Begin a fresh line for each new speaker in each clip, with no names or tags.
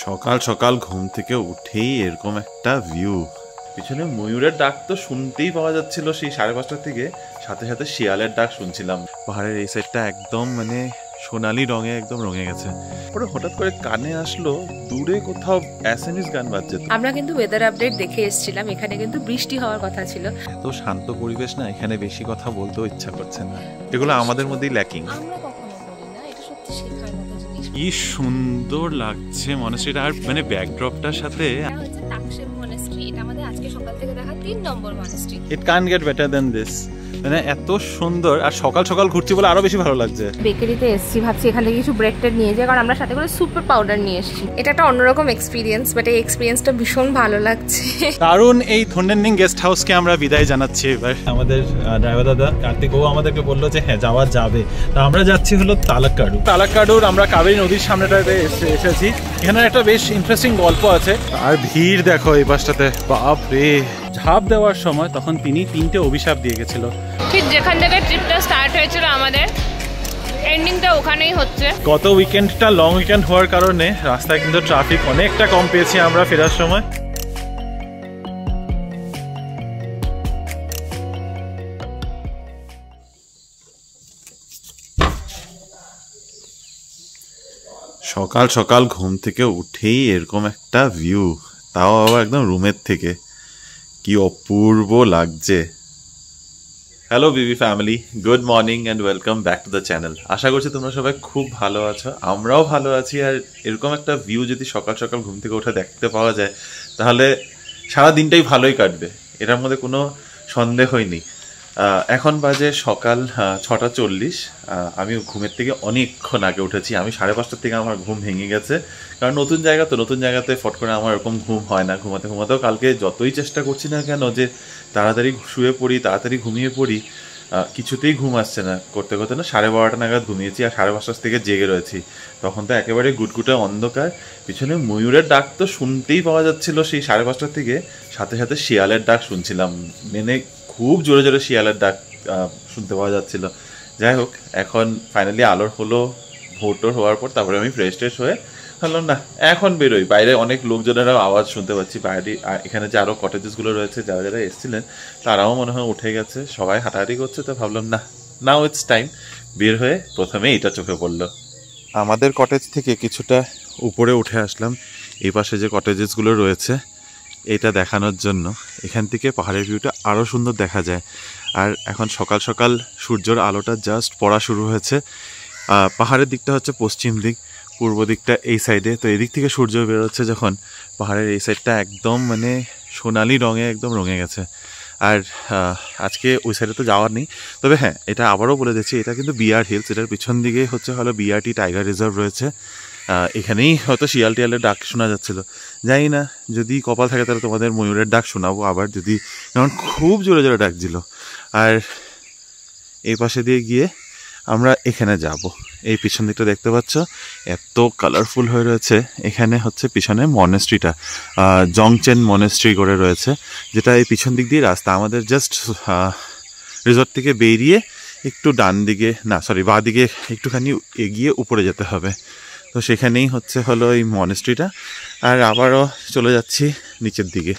সকাল সকাল ঘুম থেকে উঠেই এরকম একটা ভিউ, পিছনে ময়ূরের ডাক তো শুনতেই পাওয়া যাচ্ছিল সেই 5:30 থেকে, সাথে সাথে শিয়ালের ডাক শুনছিলাম। পাহাড়ের এই সাইডটা একদম মানে সোনালি রঙে একদম রঙে গেছে। পরে হঠাৎ করে কানে আসলো দূরে কোথাও অ্যাসামিজ গান বাজছে।
আমরা কিন্তু ওয়েদার আপডেট দেখে এসেছিলাম, এখানে কিন্তু বৃষ্টি হওয়ার কথা ছিল।
এত শান্ত পরিবেশ না, এখানে বেশি কথা বলতেও ইচ্ছা করছে না। এগুলো আমাদের মধ্যেই ল্যাকিং। কি সুন্দর লাগছে মনেস্ট্রিটা, আর মানে ব্যাকড্রপটার সাথে। It can get better than this. মানে এত সুন্দর, আর সকাল সকাল ঘুরছি বলে আরো বেশি ভালো লাগছে।
বেকারিতে এসেছি, ভাবছি এখান থেকে কিছু ব্রেড টেড নিয়ে যাই, কারণ আমরা সাথে করে সুপার পাউডার নিয়ে এসেছি। এটা একটা অন্যরকম এক্সপিরিয়েন্স, বাট এই এক্সপিরিয়েন্সটা ভীষণ ভালো লাগছে।
কারণ এই থন্ডেননিং গেস্ট হাউসকে আমরা বিদায় জানাচ্ছি এবার। আমাদের ড্রাইভার দাদা কার্তিক ও আমাদেরকে বললো যে হ্যাঁ যাওয়া যাবে, তো আমরা যাচ্ছি হলো তালাক্কাডু। তালাক্কাডুর আমরা কাবেরী নদীর সামনেটাতে এসেছি। এখানে একটা বেশ ইন্টারেস্টিং গল্প আছে। আর ভিড় দেখো এই পাশটাতে, বাপ রে। ঝাঁপ দেওয়ার সময় তখন তিনি 3টে অভিশাপ দিয়ে গেছিল।
ঠিক যেখান থেকে ট্রিপটা স্টার্ট হয়েছিল আমাদের, এন্ডিংটা ওখানেই হচ্ছে।
গত উইকেন্ডটা লং উইকেন্ড হওয়ার কারণে রাস্তায় কিন্তু ট্রাফিক অনেকটা কম পেয়েছি আমরা ফেরার সময়। সকাল সকাল ঘুম থেকে উঠেই এরকম একটা ভিউ, তাও আবার একদম রুমের থেকে, কি অপূর্ব লাগছে। হ্যালো বিবি family, good morning and welcome back to the channel. আশা করছি তোমরা সবাই খুব ভালো আছো, আমরাও ভালো আছি। আর এরকম একটা ভিউ যদি সকাল সকাল ঘুম থেকে উঠে দেখতে পাওয়া যায় তাহলে সারা দিনটাই ভালোই কাটবে, এটার মধ্যে কোনো সন্দেহই নেই। এখন বাজে সকাল 6:40। আমি ঘুমের থেকে অনেকক্ষণ আগে উঠেছি। আমি 5:30 থেকে আমার ঘুম ভেঙে গেছে, কারণ নতুন জায়গা তো, নতুন জায়গাতে ফট করে আমার এরকম ঘুম হয় না। ঘুমাতে ঘুমাতেও কালকে যতই চেষ্টা করছি না কেন যে তাড়াতাড়ি শুয়ে পড়ি, তাড়াতাড়ি ঘুমিয়ে পড়ি, কিছুতেই ঘুম আসছে না। করতে করতে না 12:30 নাগাদ ঘুমিয়েছি, আর 5:30 থেকে জেগে রয়েছি। তখন তো একেবারে গুটগুটে অন্ধকার। পিছনে ময়ূরের ডাক তো শুনতেই পাওয়া যাচ্ছিল সেই 5:30 থেকে, সাথে সাথে শিয়ালের ডাক শুনছিলাম। মানে খুব জোরে জোরে শিয়ালের ডাক শুনতে পাওয়া যাচ্ছিল। যাই হোক, এখন ফাইনালি আলোর হলো, ভোর হওয়ার পর তারপরে আমি ফ্রেশ ট্রেশ হয়ে ভাবলাম না এখন বেরোই। বাইরে অনেক লোকজনেরও আওয়াজ শুনতে পাচ্ছি বাইরে। এখানে যে আরও কটেজেসগুলো রয়েছে, যারা যারা এসেছিলেন তারাও মনে হয় উঠে গেছে, সবাই হাঁটাহাঁটি করছে। তো ভাবলাম না, নাও ইটস টাইম। বের হয়ে প্রথমে এটা চোখে পড়লো। আমাদের কটেজ থেকে কিছুটা উপরে উঠে আসলাম, এই পাশে যে কটেজেসগুলো রয়েছে এটা দেখানোর জন্য। এখান থেকে পাহাড়ের ভিউটা আরও সুন্দর দেখা যায়। আর এখন সকাল সকাল সূর্যের আলোটা জাস্ট পড়া শুরু হয়েছে। পাহাড়ের দিকটা হচ্ছে পশ্চিম দিক, পূর্ব দিকটা এই সাইডে। তো এদিক থেকে সূর্য বেরোচ্ছে যখন, পাহাড়ের এই সাইডটা একদম মানে সোনালি রঙে একদম রঙে গেছে। আর আজকে ওই সাইডে তো যাওয়ার নেই, তবে হ্যাঁ এটা আবারও বলে দিচ্ছি, এটা কিন্তু বিআর হিলস। এটার পিছন দিকে হচ্ছে হলো বিআরটি টাইগার রিজার্ভ রয়েছে। এখানেই হয়তো শিয়াল টিয়ালের ডাক শোনা যাচ্ছিল। জানি না, যদি কপাল থাকে তাহলে তোমাদের ময়ূরের ডাক শোনাবো আবার, যদি, কারণ খুব জোরে জোরে ডাকছিল। আর এই পাশে দিয়ে গিয়ে আমরা এখানে যাব। এই পিছন দিকটা দেখতে পাচ্ছ এত কালারফুল হয়ে রয়েছে। এখানে হচ্ছে পিছনে মনেস্ট্রিটা, জংচেন মনেস্ট্রি করে রয়েছে, যেটা এই পিছন দিক দিয়ে রাস্তা। আমাদের জাস্ট রিসর্ট থেকে বেরিয়ে একটু ডান দিকে, না সরি বাঁ দিকে একটুখানি এগিয়ে উপরে যেতে হবে। তো সেখানেই হচ্ছে হলো এই মনেস্ট্রিটা। আর আবারও চলে যাচ্ছি নিচের দিকে।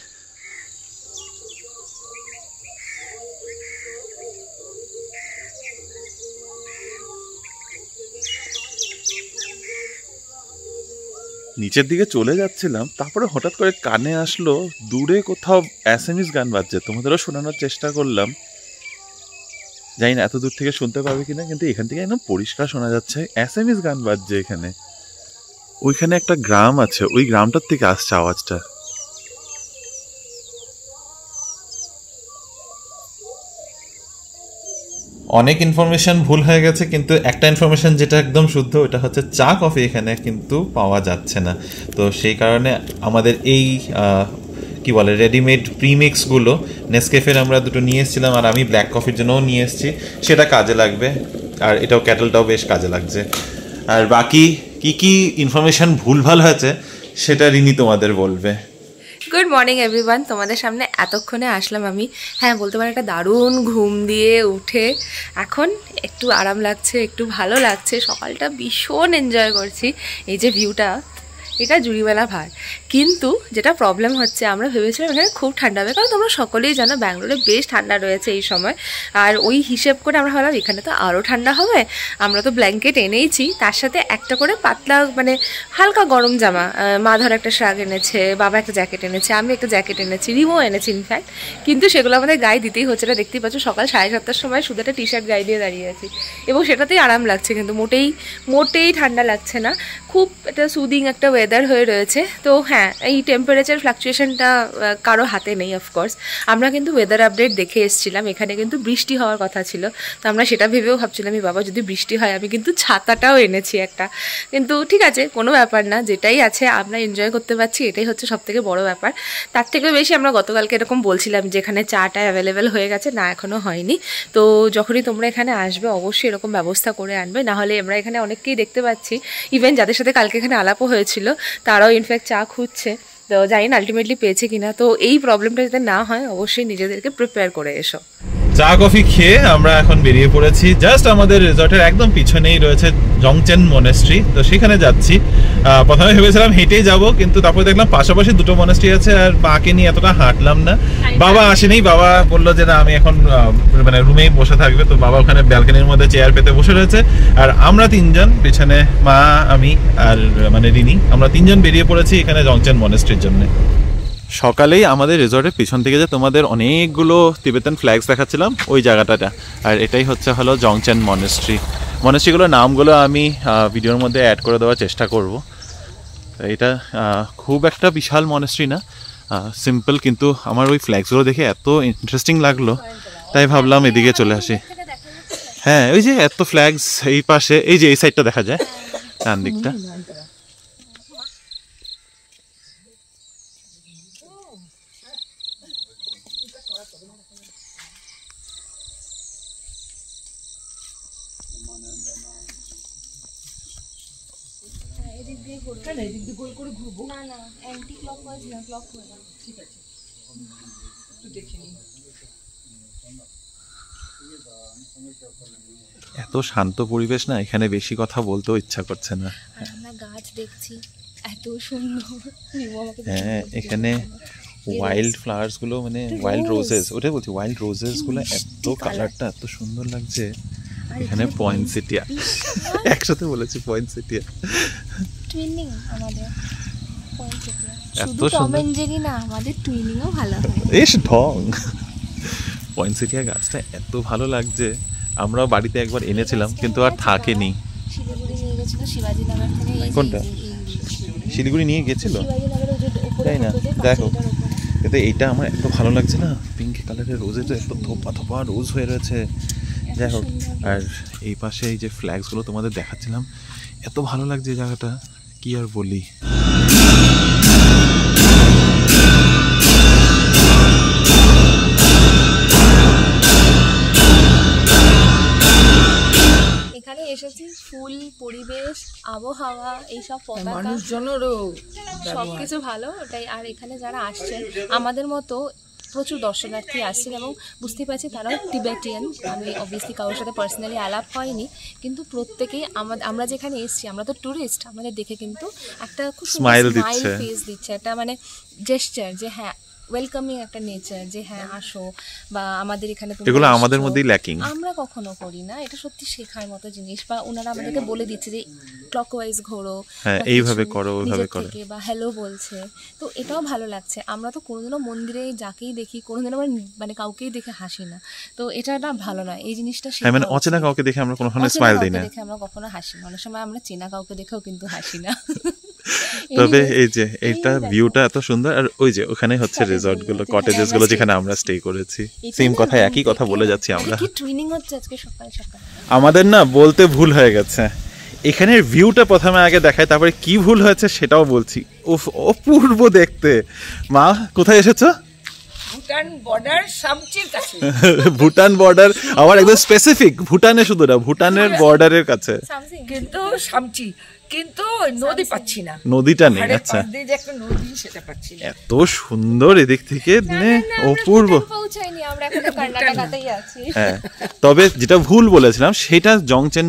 নিচের দিকে চলে যাচ্ছিলাম, তারপরে হঠাৎ করে কানে আসলো দূরে কোথাও অ্যাসামিজ গান বাজছে। তোমাদেরও শোনানোর চেষ্টা করলাম, জানি না এত দূর থেকে শুনতে পাবে কিনা, কিন্তু এখান থেকে একদম পরিষ্কার শোনা যাচ্ছে অ্যাসামিজ গান বাজছে এখানে। ওইখানে একটা গ্রাম আছে, ওই গ্রামটার থেকে আসছে আওয়াজটা। অনেক ইনফরমেশন ভুল হয়ে গেছে, কিন্তু একটা ইনফরমেশন যেটা একদম শুদ্ধ, ওটা হচ্ছে চা কফি এখানে কিন্তু পাওয়া যাচ্ছে না। তো সেই কারণে আমাদের এই কি বলে রেডিমেড প্রিমিক্সগুলো নেসকেফের আমরা দুটো নিয়ে এসেছিলাম, আর আমি ব্ল্যাক কফির জন্যও নিয়ে এসেছি। সেটা কাজে লাগবে, আর এটাও ক্যাটেলটাও বেশ কাজে লাগছে। আর বাকি কি কি ইনফরমেশন ভুলভাল হয়েছে সেটা রিনি তোমাদের বলবে।
গুড মর্নিং এভরিওয়ান, তোমাদের সামনে এতক্ষণে আসলাম আমি। হ্যাঁ বলতে পারি একটা দারুণ ঘুম দিয়ে উঠে এখন একটু আরাম লাগছে, একটু ভালো লাগছে। সকালটা ভীষণ এনজয় করছি। এই যে ভিউটা, এটা জুড়িমেলা ভার। কিন্তু যেটা প্রবলেম হচ্ছে, আমরা ভেবেছিলাম এখানে খুব ঠান্ডা হবে, কারণ তোমরা সকলেই জানো ব্যাঙ্গালোরে বেশ ঠান্ডা রয়েছে এই সময়। আর ওই হিসেব করে আমরা ভাবলাম এখানে তো আরও ঠান্ডা হবে, আমরা তো ব্ল্যাঙ্কেট এনেইছি, তার সাথে একটা করে পাতলা মানে হালকা গরম জামা। মা ধর একটা শার্ট এনেছে, বাবা একটা জ্যাকেট এনেছে, আমি একটা জ্যাকেট এনেছি, রিমো এনেছি ইনফ্যাক্ট। কিন্তু সেগুলো আমাদের গায়ে দিতেই হচ্ছে না। দেখতেই পাচ্ছ সকাল 7:30টার সময় শুধু একটা টি শার্ট গায়ে দিয়ে দাঁড়িয়ে আছি, এবং সেটাতেই আরাম লাগছে, কিন্তু মোটেই ঠান্ডা লাগছে না। খুব একটা সুদিং একটা ওয়েদার হয়ে রয়েছে। তো হ্যাঁ, এই টেম্পারেচার ফ্লাকচুয়েশনটা কারো হাতে নেই অফকোর্স। আমরা কিন্তু ওয়েদার আপডেট দেখে এসেছিলাম, এখানে কিন্তু বৃষ্টি হওয়ার কথা ছিল। তো আমরা সেটা ভেবেও ভাবছিলাম বাবা যদি বৃষ্টি হয়, আমি কিন্তু ছাতাটাও এনেছি একটা। কিন্তু ঠিক আছে, কোনো ব্যাপার না, যেটাই আছে আমরা এনজয় করতে পারছি, এটাই হচ্ছে সবথেকে বড় ব্যাপার। তার থেকেও বেশি আমরা গতকালকে এরকম বলছিলাম যে এখানে চাটা অ্যাভেলেবেল হয়ে গেছে, না এখনও হয়নি। তো যখনই তোমরা এখানে আসবে অবশ্যই এরকম ব্যবস্থা করে আনবে, নাহলে আমরা এখানে অনেককেই দেখতে পাচ্ছি, ইভেন যাদের সাথে কালকে এখানে আলাপও হয়েছিল তারাও ইনফ্যাক্ট চা খুঁজছে। তো জানি না আলটিমেটলি পেয়েছে কিনা। তো এই প্রবলেমটা যাতে না হয় অবশ্যই নিজেদেরকে প্রিপেয়ার করে এসো।
চা কফি খেয়ে আমরা এখন বেরিয়ে পড়েছি। জাস্ট আমাদের রিসর্টের একদম পিছনেই রয়েছে জংচেন মনেস্ট্রি, তো সেখানে যাচ্ছি। প্রথমে ভেবেছিলাম হেঁটেই যাব, কিন্তু তারপর দেখলাম পাশাপাশি দুটো মনেস্ট্রি আছে, আর মাকে নিয়ে এতটা হাঁটলাম না। বাবা আসেনি, বাবা বললো যে না আমি এখন মানে রুমেই বসে থাকবে। তো বাবা ওখানে ব্যালকনির মধ্যে চেয়ার পেতে বসে রয়েছে, আর আমরা তিনজন পেছনে, মা, আমি আর মানে রিনি, আমরা তিনজন বেরিয়ে পড়েছি এখানে জংচেন মনেস্ট্রির জন্য। সকালেই আমাদের রিসর্টের পিছন থেকে যে তোমাদের অনেকগুলো তিবেতান ফ্ল্যাগস দেখাচ্ছিলাম, ওই জায়গাটা, আর এটাই হলো জংচেন মনেস্ট্রি। মনেস্ট্রিগুলোর নামগুলো আমি ভিডিওর মধ্যে অ্যাড করে দেওয়ার চেষ্টা করব। এটা খুব একটা বিশাল মনেস্ট্রি না, সিম্পল, কিন্তু আমার ওই ফ্ল্যাগসগুলো দেখে এত ইন্টারেস্টিং লাগলো, তাই ভাবলাম এদিকে চলে আসি। হ্যাঁ, ওই যে এত ফ্ল্যাগস এই পাশে, এই যে এই সাইডটা দেখা যায়, ডান দিকটা। এত শান্ত পরিবেশ না, এখানে বেশি কথা বলতেও ইচ্ছা করছে না।
আমরা গাছ দেখছি এত সুন্দর।
হ্যাঁ, এখানে ওয়াইল্ড ফ্লাওয়ার্স গুলো, মানে ওয়াইল্ড রোজেস, ওটাই বলছি, ওয়াইল্ড রোজেস গুলো এত কালারটা এত সুন্দর লাগছে। এখানে পয়েন্টসেটিয়া, একসাথে বলেছি পয়েন্টসেটিয়া,
টুইনিং আমাদের পয়েন্টসেটিয়া,
এত
শুধু টম
সুন্দর।
এন্ড জেরি না, আমাদের টুইনিংও ভালো হয়।
এস ঢং, পয়েন্টসেটিয়া গাছটা এত ভালো লাগছে। আমরাও বাড়িতে একবার এনেছিলাম, কিন্তু আর থাকেনি।
শিলিগুড়ি নিয়ে গেছিল শিবাজীনগর থেকে।
কোনটা? শিলিগুড়ি নিয়ে গেছিল, তাই না? দেখো, কিন্তু এইটা আমার এত ভালো লাগছে না, পিঙ্ক কালারের রোজে তো এত থোপা থোপা রোজ হয়ে রয়েছে। যাই হোক, আর এই পাশে এই যে ফ্ল্যাগসগুলো তোমাদের দেখাচ্ছিলাম, এত ভালো লাগছে জায়গাটা, কি আর বলি।
এখানে এসেছি, ফুল, পরিবেশ, আবহাওয়া, এইসব পতাকা,
মানুষজনেরও
সবকিছু ভালো ওটাই। আর এখানে যারা আসছেন আমাদের মতো প্রচুর দর্শনার্থী আসছেন, এবং বুঝতে পারছি তারাও টিবেটিয়ান। আমি অবভিয়াসলি কারোর সাথে পার্সোনালি আলাপ হয়নি, কিন্তু প্রত্যেকেই আমরা যেখানে এসেছি, আমরা তো ট্যুরিস্ট, আমাদের দেখে কিন্তু একটা খুব স্মাইল ফেস দিচ্ছে, একটা মানে জেস্টার যে হ্যাঁ ওয়েলকামিং একটা নেচার, যে হ্যাঁ আসো, বা আমাদের এখানে
এগুলো আমাদের মধ্যেই ল্যাকিং,
আমরা কখনো করি না। এটা সত্যি শেখার মতো জিনিস, বা ওনারা আমাদেরকে বলে দিচ্ছে যে ক্লকওয়াইজ ঘোরো,
হ্যাঁ এইভাবে করো, ওইভাবে করো,
বা হ্যালো বলছে। তো এটাও ভালো লাগছে। আমরা তো কোনোদিনও মন্দিরে যাকেই দেখি, কোনোদিনও আমরা মানে কাউকেই দেখে হাসি না, তো এটা না ভালো নয় এই জিনিসটা।
হ্যাঁ, মানে অচেনা কাউকে দেখে আমরা কখনো স্মাইল দিই না,
দেখে আমরা কখনো হাসি না। অনেক সময় আমরা চেনা কাউকে দেখেও কিন্তু হাসি না।
তবে এই যে এইটা ভিউটা এত সুন্দর, আর ওই যে ওখানে হচ্ছে রিসর্ট গুলো, কটেজেস গুলো যেখানে আমরা স্টে করেছি, সেম কথা, একই কথা বলে যাচ্ছি আমরা।
কি টুইনিং হচ্ছে আজকে সকাল সকাল।
আমাদের না বলতে ভুল হয়ে গেছে, এখানের ভিউটা প্রথমে আগে দেখায়, তারপরে কি ভুল হয়েছে সেটাও বলছি। উফ, অপূর্ব দেখতে। মা কোথায় এসেছো?
ভুটান বর্ডার সামচির কাছে।
ভুটান বর্ডার, আবার একদম স্পেসিফিক, ভুটানে শুধু না, ভুটানের বর্ডারের কাছে,
কিন্তু সামচি, কিন্তু নদী পাচ্ছি না,
নদীটা নেই। আচ্ছা,
একটা নদী সেটা পাচ্ছি না।
এত সুন্দর এদিক থেকে, অপূর্ব।
পৌঁছাইনি, আমরা এখনো কর্ণাটকাতেই আছি।
হ্যাঁ, তবে যেটা ভুল বলেছিলাম সেটা জংচেন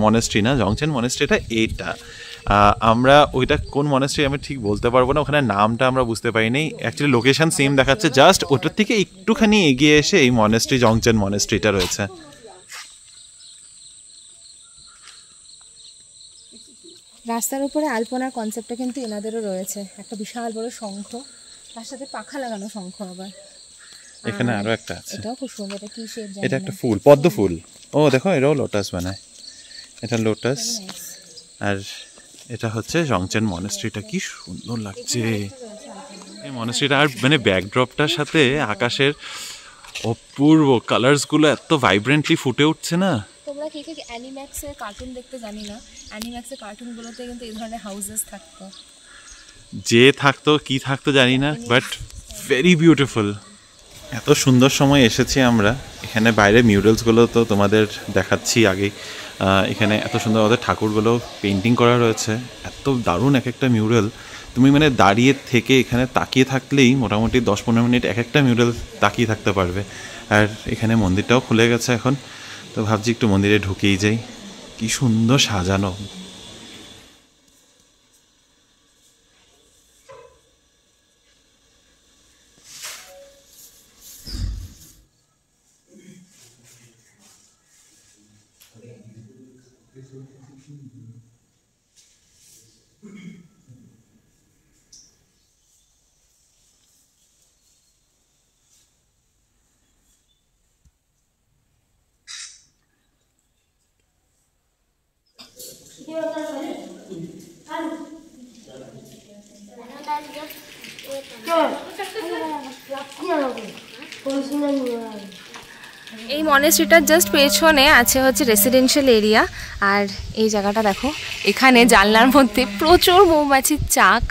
মনেস্ট্রি না, জংচেন মনেস্ট্রিটা এইটা, আমরা ওইটা কোন মনেস্ট্রি আমি ঠিক বলতে পারবো না, ওখানে নামটা আমরা বুঝতে পারিনি। অ্যাকচুয়ালি লোকেশন সেম দেখাচ্ছে, জাস্ট ওটার থেকে একটুখানি এগিয়ে এসে এই মনেস্ট্রি, জংচেন মনেস্ট্রিটা রয়েছে।
রাস্তার উপরে আলপনার কনসেপ্টটা কিন্তু এনাদেরও রয়েছে, একটা বিশাল বড় শঙ্খ, তার সাথে পাখা লাগানো শঙ্খ আবার।
এখানে আরো একটা আছে,
এটাও খুব সুন্দর, এটা কি শেপ জানি
এটা
না।
একটা ফুল, পদ্ম ফুল। ও দেখো, এটাও লোটাস বানায়, এটা লোটাস। আর এটা হচ্ছে জংচেন মনেস্ট্রিটা, কি সুন্দর লাগছে এই মনেস্ট্রিটা। আর মানে ব্যাকড্রপটার সাথে আকাশের অপূর্ব কালার্সগুলো এত ভাইব্রেন্টলি ফুটে উঠছে না।
তোমরা কে কে অ্যানিম্যাক্সের কার্টুন দেখতে জানি না, অ্যানিম্যাক্সের কার্টুনগুলোতে কিন্তু এই ধরনের হাউসেস থাকতো,
যে থাকতো কি থাকতো জানি না, বাট ভেরি বিউটিফুল। এত সুন্দর সময় এসেছি আমরা। এখানে বাইরে মিউরালসগুলো তো তোমাদের দেখাচ্ছি আগেই। এখানে এত সুন্দর ওদের ঠাকুরগুলো পেন্টিং করা রয়েছে, এত দারুণ এক একটা মিউরাল। তুমি মানে দাঁড়িয়ে থেকে এখানে তাকিয়ে থাকলেই মোটামুটি 10-15 মিনিট এক একটা মিউরাল তাকিয়ে থাকতে পারবে। আর এখানে মন্দিরটাও খুলে গেছে এখন, তো ভাবছি একটু মন্দিরে ঢুকেই যাই। কি সুন্দর সাজানো।
এই মনেস্ট্রিটার জাস্ট পেছনে আছে হচ্ছে রেসিডেন্সিয়াল এরিয়া। আর এই জায়গাটা দেখো, এখানে জানলার মধ্যে প্রচুর মৌমাছির চাক।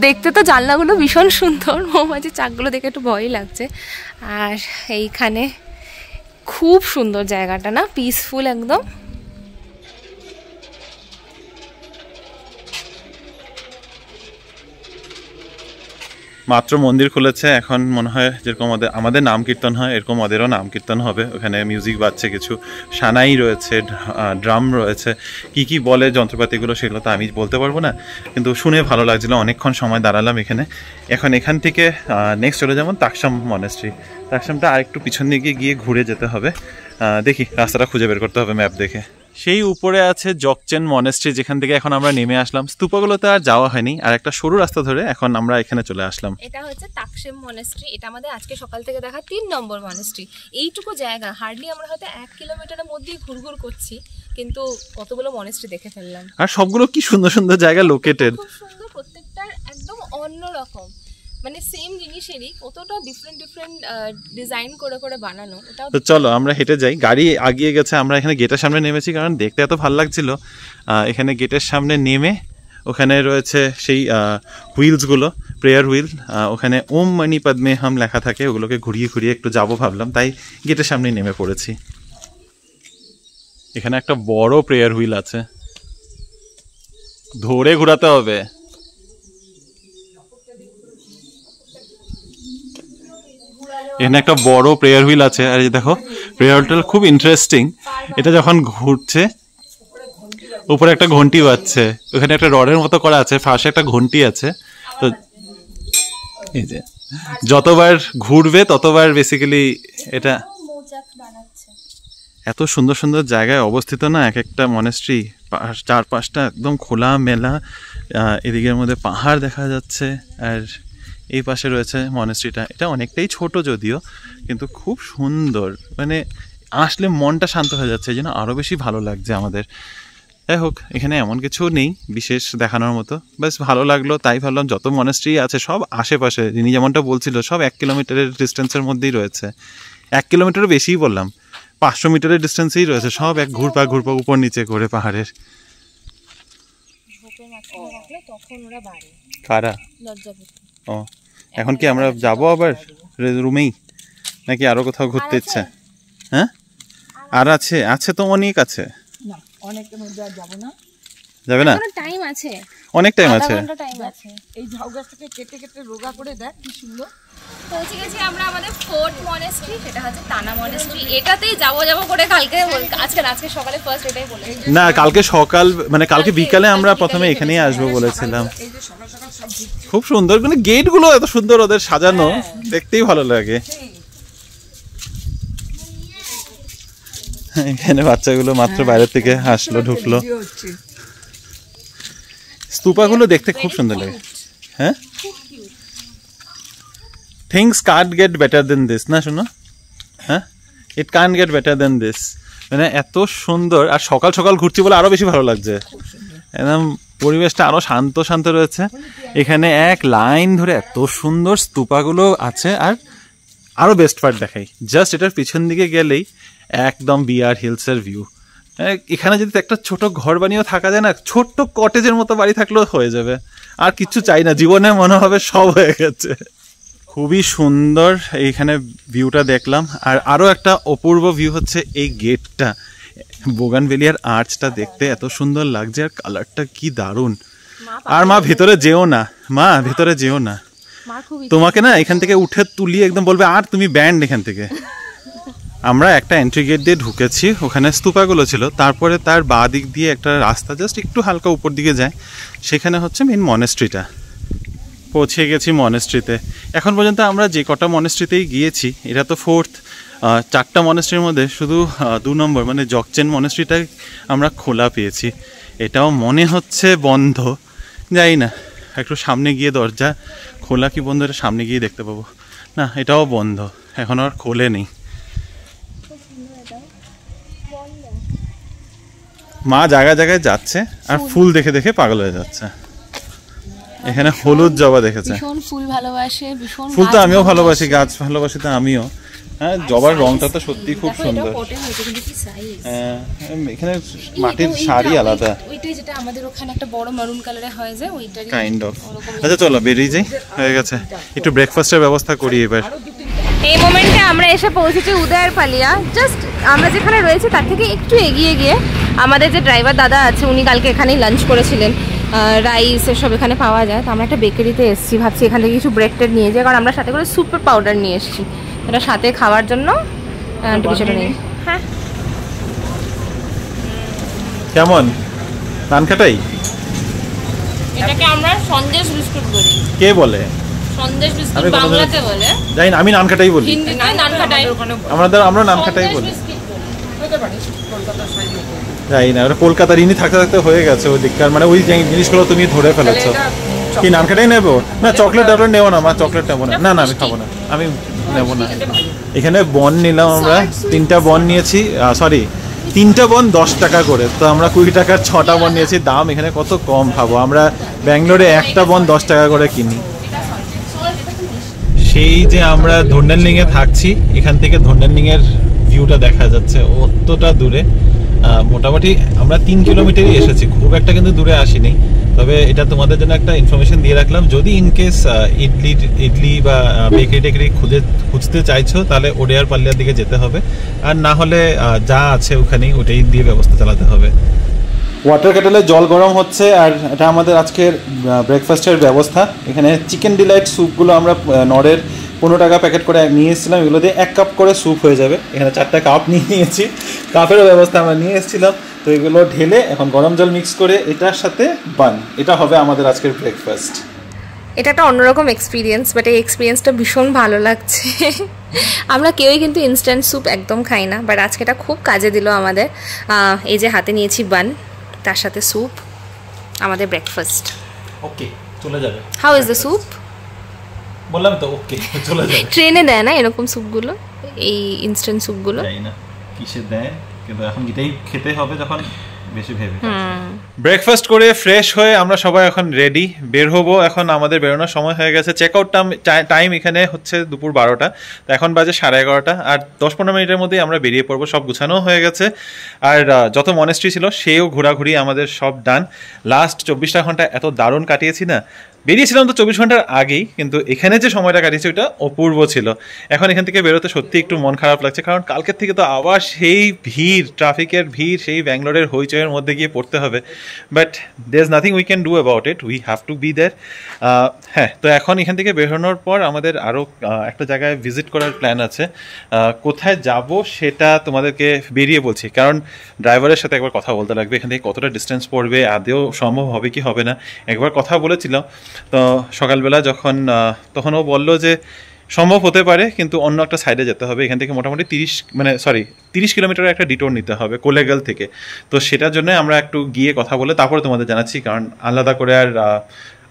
দেখতে তো জানলাগুলো ভীষণ সুন্দর, মৌমাছির চাকগুলো দেখে একটু ভয়ই লাগছে। আর এইখানে খুব সুন্দর জায়গাটা না, পিসফুল একদম।
মাত্র মন্দির খুলেছে, এখন মনে হয় যেরকম আমাদের নাম কীর্তন হয় এরকম ওদেরও নাম কীর্তন হবে। ওখানে মিউজিক বাজছে, কিছু সানাই রয়েছে, ড্রাম রয়েছে, কি কি বলে যন্ত্রপাতিগুলো সেগুলো তো আমি বলতে পারবো না, কিন্তু শুনে ভালো লাগছিলো। অনেকক্ষণ সময় দাঁড়ালাম এখানে। এখন এখান থেকে নেক্সট চলে যেমন তাকসাম মনেস্ট্রি। তাকসামটা আর একটু পিছন দিকে গিয়ে ঘুরে যেতে হবে, দেখি রাস্তাটা খুঁজে বের করতে হবে ম্যাপ দেখে। সেই উপরে আছে জংচেন মনেস্ট্রি, যেখান থেকে এখন আমরা নেমে আসলাম। স্তূপগুলোতে আর যাওয়া হয়নি, আর একটা সরু রাস্তা ধরে এখন আমরা এখানে চলে আসলাম।
এটা হচ্ছে তাকসেম মনেস্ট্রি, এটা আমাদের আজকে সকাল থেকে দেখা 3 নম্বর মনেস্ট্রি। এইটুকু জায়গা হার্ডলি আমরা হয়তো 1 কিলোমিটারের মধ্যেই ঘুরঘুর করছি, কিন্তু কতগুলো মনেস্ট্রি দেখে ফেললাম।
আর সবগুলো কি সুন্দর সুন্দর জায়গা লোকেটেড,
খুব সুন্দর, প্রত্যেকটার একদম অন্যরকম, মানে সেম জিনিসেরই কতটা ডিফারেন্ট ডিজাইন করে করে বানানো।
তো চলো আমরা হেঁটে যাই, গাড়ি আগিয়ে গেছে। আমরা এখানে গেটের সামনে নেমেছি কারণ দেখতে এত ভালো লাগছিল। এখানে গেটের সামনে নেমে ওখানে রয়েছে সেই হুইলসগুলো, প্রেয়ার হুইল। ওখানে ওম মণি পদ্মে হাম লেখা থাকে, ওগুলোকে ঘুরিয়ে ঘুরিয়ে একটু যাবো ভাবলাম, তাই গেটের সামনেই নেমে পড়েছি। এখানে একটা বড় প্রেয়ার হুইল আছে, ধরে ঘোরাতে হবে। এখানে একটা বড় প্রেয়ার হুইল আছে, আর এই দেখো প্রেয়ার হুইলটা খুব ইন্টারেস্টিং। এটা যখন ঘুরছে উপরে একটা ঘন্টি বাজছে, ওখানে একটা রডের মতো করা আছে, ফাঁসে একটা ঘন্টি আছে। তো এই যে যতবার ঘুরবে ততবার বেসিক্যালি এটা। এত সুন্দর সুন্দর জায়গায় অবস্থিত না এক একটা মনেস্ট্রি, 4-5টা একদম খোলা মেলা। এদিকের মধ্যে পাহাড় দেখা যাচ্ছে, আর এই পাশে রয়েছে মনেস্ট্রিটা। এটা অনেকটাই ছোট যদিও, কিন্তু খুব সুন্দর, মানে আসলে মনটা শান্ত হয়ে যাচ্ছে, এই জন্য আরও বেশি ভালো লাগছে আমাদের। যাই হোক, এখানে এমন কিছু নেই বিশেষ দেখানোর মতো, বেশ ভালো লাগলো তাই ভাবলাম যত মনেস্ট্রি আছে সব আশেপাশে, যিনি যেমনটা বলছিল সব 1 কিলোমিটারের ডিস্টেন্সের মধ্যেই রয়েছে। 1 কিলোমিটারও বেশিই বললাম, 500 মিটারের ডিস্টেন্সেই রয়েছে সব, এক ঘুরপা উপর নিচে করে পাহাড়ের। কারা? ও, এখন কি আমরা যাবো আবার রুমেই, নাকি আরো কোথাও ঘুরতে ইচ্ছা? হ্যাঁ, আর আছে তো অনেক আছে।
না, অনেকের মধ্যে আর যাবো না।
যাবে না?
টাইম আছে,
অনেক টাইম আছে।
টাইম আছে।
এই ঝাউ গাছটাকে কেটে কেটে রোগা করে দেখ কি সুন্দর।
পৌঁছে গেছি আমরা আমাদের ফোর্থ মনেস্ট্রি, সেটা হচ্ছে তানা মনেস্ট্রি। এটাতেই যাবো করে কালকে আজকে সকালে ফার্স্ট এটাই বলে
না, কালকে সকাল মানে কালকে বিকালে আমরা প্রথমে এখানেই আসবো বলেছিলাম।
এই যে সকাল সকাল সব
খুব সুন্দর, মানে গেট গুলো এত সুন্দর ওদের সাজানো, দেখতেই ভালো লাগে। এখানে বাচ্চাগুলো মাত্র বাইরে থেকে আসলো, ঢুকলো। স্তূপাগুলো দেখতে খুব সুন্দর লাগে। হ্যাঁ, things Kant get better then this, না শোনো? হ্যাঁ, it can't get better then this. মানে এত সুন্দর, আর সকাল সকাল ঘুরছি বলে আরো বেশি ভালো লাগছে। একদম পরিবেশটা আরো শান্ত শান্ত রয়েছে। এখানে এক লাইন ধরে এত সুন্দর স্তূপাগুলো আছে। আর আরো বেস্ট পার্ট দেখাই, জাস্ট এটার পিছন দিকে গেলেই একদম বিআর হিলসের ভিউ। এখানে যদি একটা ছোট ঘর বানিয়েও থাকা যায় না, ছোট্ট কটেজের মতো বাড়ি থাকলেও হয়ে যাবে। আর কিছু চাই না জীবনে, মনে হবে সব হয়ে গেছে। খুবই সুন্দর এইখানে ভিউটা দেখলাম। আর আরো একটা অপূর্ব ভিউ হচ্ছে এই গেটটা, বোগানভেলিয়ার আর্চটা দেখতে এত সুন্দর লাগছে, আর কালারটা কি দারুণ। আর মা ভেতরে যেও না, মা ভেতরে যেও না, তোমাকে না এখান থেকে উঠে তুলিয়ে একদম বলবে আর তুমি ব্যান্ড এখান থেকে। আমরা একটা এন্ট্রি গেট দিয়ে ঢুকেছি, ওখানে স্তূপাগুলো ছিল, তারপরে তার বাঁ দিক দিয়ে একটা রাস্তা জাস্ট একটু হালকা উপর দিকে যায়, সেখানে হচ্ছে মেন মনেস্ট্রিটা। পৌঁছে গেছি মনেস্ট্রিতে। এখন পর্যন্ত আমরা যে কটা মনেস্ট্রিতেই গিয়েছি, এটা তো ফোর্থ। 4টা মনেস্ট্রির মধ্যে শুধু 2 নম্বর মানে জকচেন মনেস্ট্রিটাই আমরা খোলা পেয়েছি। এটাও মনে হচ্ছে বন্ধ, যাই না, একটু সামনে গিয়ে দরজা খোলা কি বন্ধ এটা সামনে গিয়ে দেখতে পাবো। না, এটাও বন্ধ, এখন আর খোলে নেই। মা জায়গায় জায়গায় যাচ্ছে আর ফুল দেখে দেখে পাগল হয়ে যাচ্ছে। এখানে হলুদ জবা দেখেছে,
ভীষণ ফুল ভালোবাসে, ভীষণ
ফুল তো আমিও ভালোবাসি, গাছ ভালোবাসি তো আমিও। হ্যাঁ, জবার রংটা তো সত্যি খুব সুন্দর। হ্যাঁ, এখানে মাটির শাড়ি আলাদা,
ওইটাই যেটা আমাদের ওখানে একটা বড় মারুন কালারে হয় যে ওইটারই
কাইন্ড অফ। আচ্ছা চলো বেরিয়ে যাই, হয়ে গেছে। একটু ব্রেকফাস্টের ব্যবস্থা করি এবার।
এই মোমেন্টে আমরা এসে পৌঁছেছি উদয়রপালিয়া। জাস্ট আমরা যেখানে রয়েছি তার থেকে একটু এগিয়ে গিয়ে আমাদের যে ড্রাইভার দাদা আছে উনি কালকে এখানেই লাঞ্চ করেছিলেন, রাইস এসব এখানে পাওয়া যায়। তো আমরা একটা বেকারিতে এসেছি, ভাবছি এখান থেকে কিছু ব্রেড টেড নিয়ে যাই, কারণ আমরা সাথে করে সুপার পাউডার নিয়ে এসেছি, এটা সাথে খাওয়ার জন্য কিছুটা নেই। হ্যাঁ,
কেমন নানখাটাই?
এটাকে আমরা সন্দেশ বিস্কুট বলি।
কে বলে?
সন্দেশ বিস্কুট বাংলাতে বলে,
জানি না, আমি নানখাটাই বলি।
হিন্দিতে নানখাটাই।
আমরা নানখাটাই বলি।
হতে পারে কলকাতার সাইডে।
জানি না, ওটা কলকাতার ইনি থাকতে থাকতে হয়ে গেছে ওই দিককার, মানে ওই জিনিসগুলো তুমি ধরে ফেলেছো। কি নানখাটাই নেবো? না চকলেট টাবলেট নেবো না মা, চকলেট নেবো না। না না আমি খাবো না, আমি নেবো না। এখানে বন নিলাম আমরা, 3টা বন নিয়েছি, সরি 3টা বন 10 টাকা করে। তো আমরা 20 টাকার 6টা বন নিয়েছি। দাম এখানে কত কম ভাবো, আমরা ব্যাঙ্গালোরে একটা বন 10 টাকা করে কিনি। সেই যে আমরা ধন্ডানলিংয়ে থাকছি, এখান থেকে ধন্ডানলিংয়ের ভিউটা দেখা যাচ্ছে অতটা দূরে। মোটামুটি আমরা 3 কিলোমিটারই এসেছি, খুব একটা কিন্তু দূরে আসিনি। তবে এটা তোমাদের জন্য একটা ইনফরমেশন দিয়ে রাখলাম, যদি ইনকেস ইডলি বা বেকারি টেকারি খুঁজতে চাইছো তাহলে ওডিয়ারপালিয়ার দিকে যেতে হবে, আর না হলে যা আছে ওখানেই ওটাই দিয়ে ব্যবস্থা চালাতে হবে। ওয়াটার কেটেলে জল গরম হচ্ছে, আর এটা আমাদের আজকের ব্রেকফাস্টের ব্যবস্থা। এখানে চিকেন ডিলাইট স্যুপগুলো আমরা নরের 15 টাকা প্যাকেট করে নিয়ে এসেছিলাম, এগুলো দিয়ে 1 কাপ করে স্যুপ হয়ে যাবে। এখানে 4টা কাপ নিয়ে নিয়েছি, কাপেরও ব্যবস্থা আমরা নিয়ে এসেছিলাম। তো এগুলো ঢেলে এখন গরম জল মিক্স করে এটার সাথে বান, এটা হবে আমাদের আজকের ব্রেকফাস্ট।
এটা একটা অন্যরকম এক্সপিরিয়েন্স, বাট এই এক্সপিরিয়েন্সটা ভীষণ ভালো লাগছে। আমরা কেউই কিন্তু ইনস্ট্যান্ট স্যুপ একদম খাই না, বাট আজকে এটা খুব কাজে দিল আমাদের। এই যে হাতে নিয়েছি বান, তার সাথে স্যুপ, আমাদের ব্রেকফাস্ট।
ওকে, চলে যাবে।
How is the soup?
বললাম তো ওকে, চলে যাবে।
ট্রেনে দেয় না এরকম স্যুপগুলো, এই ইনস্ট্যান্ট স্যুপগুলো?
জানি না কিসে দেয়, কিন্তু এখন এটাই খেতে হবে যখন বেশি ভেবে। ব্রেকফাস্ট করে ফ্রেশ হয়ে আমরা সবাই এখন রেডি, বের হবো। এখন আমাদের বেরোনোর সময় হয়ে গেছে। চেক আউট টাইম এখানে হচ্ছে দুপুর 12টা, তো এখন বাজে 11:30, আর 10-15 মিনিটের মধ্যেই আমরা বেরিয়ে পড়বো। সব গুছানো হয়ে গেছে, আর যত মনেস্ট্রি ছিল সেও ঘোরাঘুরি আমাদের সব ডান। লাস্ট 24টা ঘন্টা এত দারুণ কাটিয়েছি না, বেরিয়েছিলাম তো 24 ঘন্টার আগেই, কিন্তু এখানে যে সময়টা কাটিয়েছে ওইটা অপূর্ব ছিল। এখন এখান থেকে বেরোতে সত্যি একটু মন খারাপ লাগছে, কারণ কালকের থেকে তো আবার সেই ভিড়, ট্রাফিকের ভিড়, সেই ব্যাঙ্গালোরের হইচইয়ের মধ্যে গিয়ে পড়তে হবে। But there is nothing we can do about it, we have to be there. হ্যাঁ, তো এখন এখান থেকে বেরোনোর পর আমাদের আরও একটা জায়গায় ভিজিট করার প্ল্যান আছে। কোথায় যাব সেটা তোমাদেরকে বেরিয়ে বলছি, কারণ ড্রাইভারের সাথে একবার কথা বলতে লাগবে এখান থেকে কতটা ডিস্টেন্স পড়বে, আদেও সম্ভব হবে কি হবে না। একবার কথা বলেছিলাম তো সকালবেলা যখন, তখন ও বললো যে সম্ভব হতে পারে, কিন্তু অন্য একটা সাইডে যেতে হবে। এখান থেকে মোটামুটি 30 কিলোমিটার একটা ডিটোর নিতে হবে কোলেগাল থেকে। তো সেটার জন্য আমরা একটু গিয়ে কথা বলে তারপরে তোমাদের জানাচ্ছি, কারণ আলাদা করে আর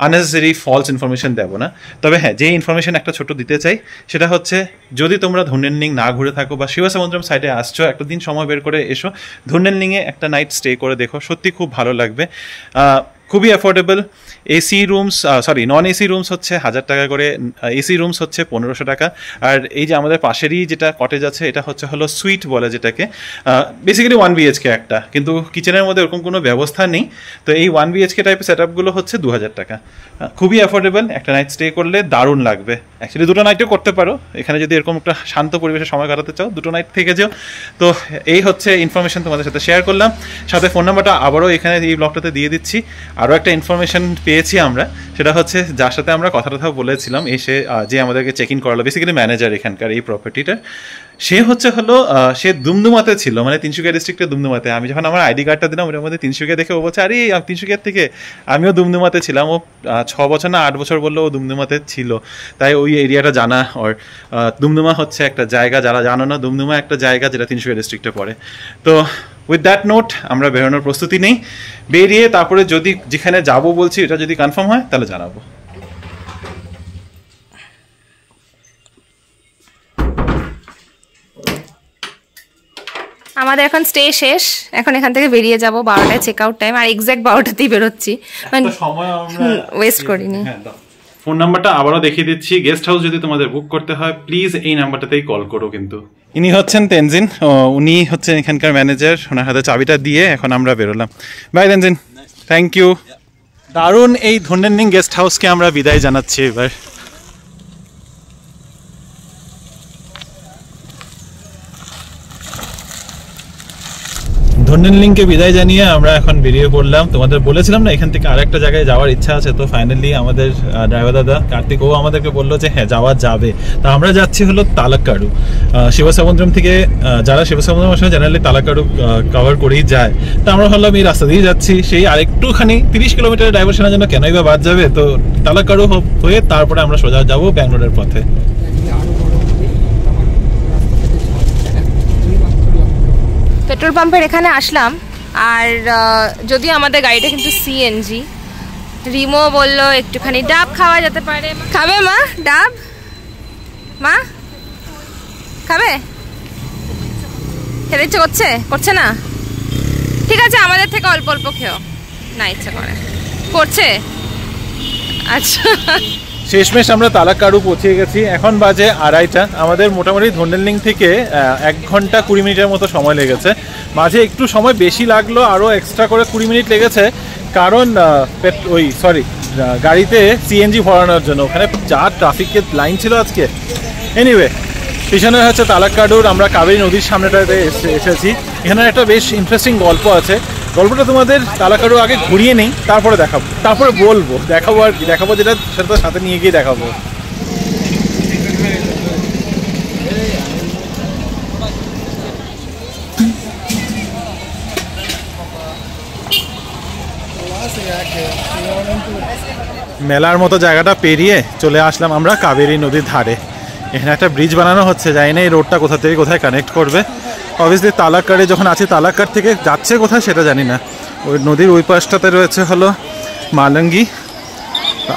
আননেসেসারি ফলস ইনফরমেশন দেবো না। তবে হ্যাঁ, যে ইনফরমেশন একটা ছোট দিতে চাই সেটা হচ্ছে, যদি তোমরা ধুনেনলিং না ঘুরে থাকো বা শিবসমুদ্রম সাইডে আসছো, একটা দিন সময় বের করে এসো, ধুনেনলিংয়ে একটা নাইট স্টে করে দেখো, সত্যি খুব ভালো লাগবে। খুবই affordable. AC rooms, non AC rooms হচ্ছে 1000 টাকা করে, এসি রুমস হচ্ছে 1500 টাকা। আর এই যে আমাদের পাশেরই যেটা কটেজ আছে, এটা হলো সুইট বলে যেটাকে, বেসিক্যালি 1 BHK একটা, কিন্তু কিচেনের মধ্যে ওরকম কোনো ব্যবস্থা নেই। তো এই 1 BHK টাইপের সেট আপগুলো হচ্ছে 2000 টাকা। খুবই অ্যাফোর্ডেবল, একটা নাইট স্টে করলে দারুণ লাগবে। অ্যাকচুয়ালি 2টো নাইটও করতে পারো এখানে, যদি এরকম একটা শান্ত পরিবেশে সময় কাটাতে চাও 2টো নাইট থেকে যাও। তো এই হচ্ছে ইনফরমেশন তোমাদের সাথে শেয়ার করলাম, সাথে ফোন নাম্বারটা আবারও এখানে এই ব্লগটাতে দিয়ে দিচ্ছি। আরও একটা ইনফরমেশন পেয়েছি আমরা, সেটা হচ্ছে যার সাথে আমরা কথা বলেছিলাম, এসে যে আমাদেরকে চেক ইন করালো, বেসিক্যালি ম্যানেজার এখানকার এই প্রপার্টিটার, সে সে দুমদুমাতে ছিল, মানে তিনসুকিয়া ডিস্ট্রিক্টের দুমদুমাতে। আমি যখন আমার আইডি কার্ডটা দিলাম ওটার মধ্যে তিনসুকিয়া দেখে ও বলছে, আরে তিনসুকিয়ার থেকে আমিও দুমদুমাতে ছিলাম। ও 6 বছর না 8 বছর বললো ও দুমদুমাতে ছিল, তাই ওই এরিয়াটা জানা। আর দুমদুমা হচ্ছে একটা জায়গা, যারা জানো না, দুমদুমা একটা জায়গা যেটা তিনসুকিয়া ডিস্ট্রিক্টে পড়ে। তো উইথ দ্যাট নোট আমরা বেরোনোর প্রস্তুতি নেই, বেরিয়ে তারপরে যদি যেখানে যাবো বলছি এটা যদি কনফার্ম হয় তাহলে জানাবো।
আমাদের এখন স্টে শেষ, এখন এখান থেকে বেরিয়ে যাব। 12টায় চেক আউট টাইম, আর এক্স্যাক্ট 12টাতেই বেরোচ্ছি, মানে
সময় আমরা
ওয়েস্ট করিনি।
ফোন নাম্বারটা আবারও দেখিয়ে দিচ্ছি, গেস্ট হাউস যদি তোমাদের বুক করতে হয় প্লিজ এই নাম্বারটাতেই কল করো। কিন্তু ইনি হচ্ছেন তেনজিন, উনি হচ্ছেন এখানকার ম্যানেজার। ওনার হাতে চাবিটা দিয়ে এখন আমরা বেরোলাম। Bye Tenzin, thank you. দারুণ এই ধুনেনলিং গেস্ট হাউসকে আমরা বিদায় জানাচ্ছি এবার। ধুনেনলিংকে বিদায় জানিয়ে আমরা এখন বেরিয়ে পড়লাম। তোমাদের বলেছিলাম না এখান থেকে আরেকটা জায়গায় যাওয়ার ইচ্ছা আছে, তো ফাইনালি আমাদের ড্রাইভার দাদা কার্তিক ও আমাদেরকে বললো যে হ্যাঁ যাওয়া যাবে। তা আমরা যাচ্ছি হলো তালাক্কাড়ু। শিবসমুদ্রম থেকে যারা শিবসমুদ্রম আসলে জেনারেলি তালাক্কাড়ু কভার করেই যায়, তা আমরা ভাবলাম এই রাস্তা দিয়ে যাচ্ছি, সেই আরেকটুখানি 30 কিলোমিটার ডাইভারশনের জন্য কেনই বা বাদ যাবে। তো তালাক্কাড়ু হয়ে তারপরে আমরা সোজা যাবো ব্যাঙ্গালোরের পথে।
পেট্রোল পাম্পের এখানে আসলাম, আর যদিও আমাদের গাড়িটা কিন্তু সিএনজি। রিমো বললো একটুখানি ডাব খাওয়া যেতে পারে। খাবে মা ডাব? মা খাবে? খেতে ইচ্ছে করছে না? ঠিক আছে, আমাদের থেকে অল্প অল্প খেও, না ইচ্ছে করছে। আচ্ছা,
শেষমেশ আমরা তালাক্কাড়ু পৌঁছে গেছি। এখন বাজে 2:30টা। আমাদের মোটামুটি ধুনেনলিং থেকে 1 ঘন্টা 20 মিনিটের মতো সময় লেগেছে। মাঝে একটু সময় বেশি লাগলো, আরও এক্সট্রা করে 20 মিনিট লেগেছে, কারণ গাড়িতে সিএনজি ভরানোর জন্য। ওখানে যা ট্রাফিকের লাইন ছিল আজকে। এনিওয়ে, পিছনে হচ্ছে তালাক্কাড়ুর, আমরা কাবেরী নদীর সামনেটাতে এসেছি। এখানে একটা বেশ ইন্টারেস্টিং গল্প আছে। গল্পটা তোমাদের তালাক্কাড়ু আগে ঘুরিয়ে নেই, তারপরে দেখাবো, তারপরে দেখাবো আর কি দেখাবো, যেটা সেটা সাথে নিয়ে গিয়ে দেখাবো। মেলার মতো জায়গাটা পেরিয়ে চলে আসলাম আমরা কাবেরী নদীর ধারে। এখানে একটা ব্রিজ বানানো হচ্ছে, জানি না এই রোডটা কোথা থেকে কোথায় কানেক্ট করবে। অবভিয়াসলি তালাক্কাড়ে যখন আছি, তালাক্কাড় থেকে যাচ্ছে কোথায় সেটা জানি না। ওই নদীর ওই পাশটাতে রয়েছে হলো মালঙ্গি,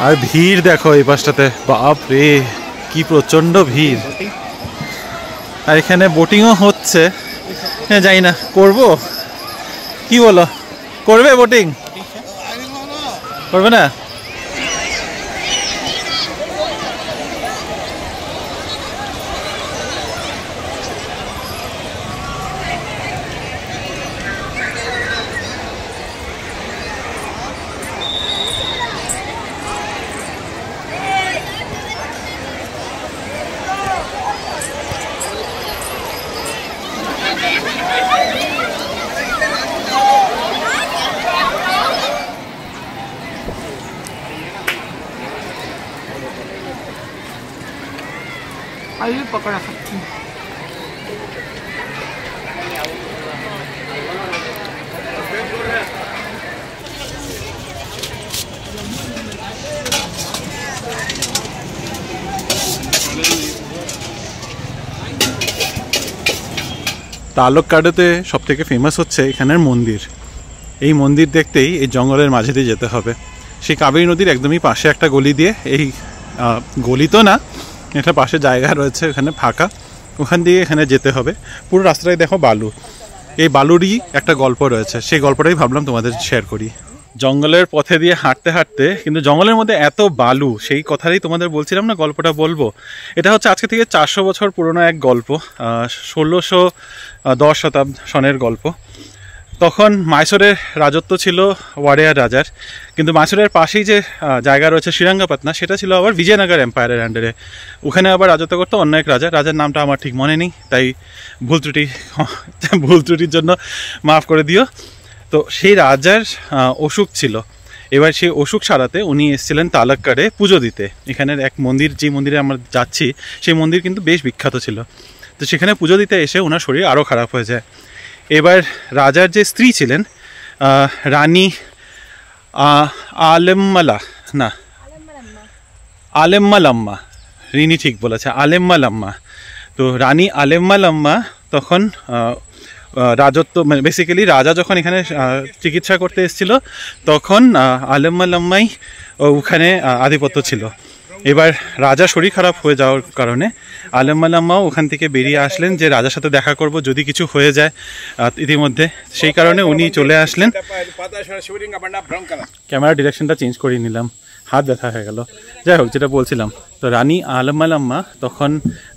আর ভিড় দেখো এই পাশটাতে, বাপ রে কি প্রচণ্ড ভিড়। আর এখানে বোটিংও হচ্ছে, হ্যাঁ জানি না করবো, কি বলো, করবে বোটিং? করবে না?
আলু পকোড়া খাচ্ছি।
তালুককাডুতে সব থেকে ফেমাস হচ্ছে এখানের মন্দির। এই মন্দির দেখতেই এই জঙ্গলের মাঝে দিয়ে যেতে হবে। সেই কাবেরী নদীর একদমই পাশে একটা গলি দিয়ে, এই গলি তো না, একটা পাশে জায়গা রয়েছে ওখানে ফাঁকা, ওখান দিয়ে এখানে যেতে হবে। পুরো রাস্তাটাই দেখো বালু, এই বালুরই একটা গল্প রয়েছে, সেই গল্পটাই ভাবলাম তোমাদের শেয়ার করি। জঙ্গলের পথে দিয়ে হাঁটতে হাঁটতে, কিন্তু জঙ্গলের মধ্যে এত বালু, সেই কথাটাই তোমাদের বলছিলাম না, গল্পটা বলবো। এটা হচ্ছে আজকে থেকে 400 বছর পুরনো এক গল্প, 1610 সনের গল্প। তখন মাইসোরের রাজত্ব ছিল ওয়াডেয়ার রাজার, কিন্তু মাইসোরের পাশেই যে জায়গা রয়েছে শ্রীরঙ্গপটনা, সেটা ছিল আবার বিজয়নগর এম্পায়ারের আন্ডারে। ওখানে আবার রাজত্ব করতো অন্য এক রাজার নামটা আমার ঠিক মনে নেই, তাই ভুল ত্রুটির জন্য মাফ করে দিও। তো সেই রাজার অসুখ ছিল, এবার সেই অসুখ সারাতে উনি এসেছিলেন তালুককাডে পুজো দিতে। এখানের এক মন্দির, যে মন্দিরে আমরা যাচ্ছি সেই মন্দির কিন্তু বেশ বিখ্যাত ছিল। তো সেখানে পুজো দিতে এসে ওনার শরীর আরও খারাপ হয়ে যায়। এবার রাজার যে স্ত্রী ছিলেন রানী আলেম্মালাম্মা, রিনি ঠিক বলেছে, আলেম্মালাম্মা। তো রানী আলেম্মালাম্মা তখন রাজত্ব, মানে বেসিক্যালি রাজা যখন এখানে চিকিৎসা করতে এসেছিল তখন আলেম্মালাম্মাই ওখানে আধিপত্য ছিল। এবার রাজা শরীর খারাপ হয়ে যাওয়ার কারণে আলেম্মালাম্মাও ওখান থেকে বেরিয়ে আসলেন যে রাজার সাথে দেখা করব যদি কিছু হয়ে যায় ইতিমধ্যে, সেই কারণে উনি চলে আসলেন। ক্যামেরা ডিরেকশনটা চেঞ্জ করে নিলাম, হাত ব্যথা হয়ে গেল। যাই হোক, যেটা বলছিলাম, তো রানী আলেম্মালাম্মা তখন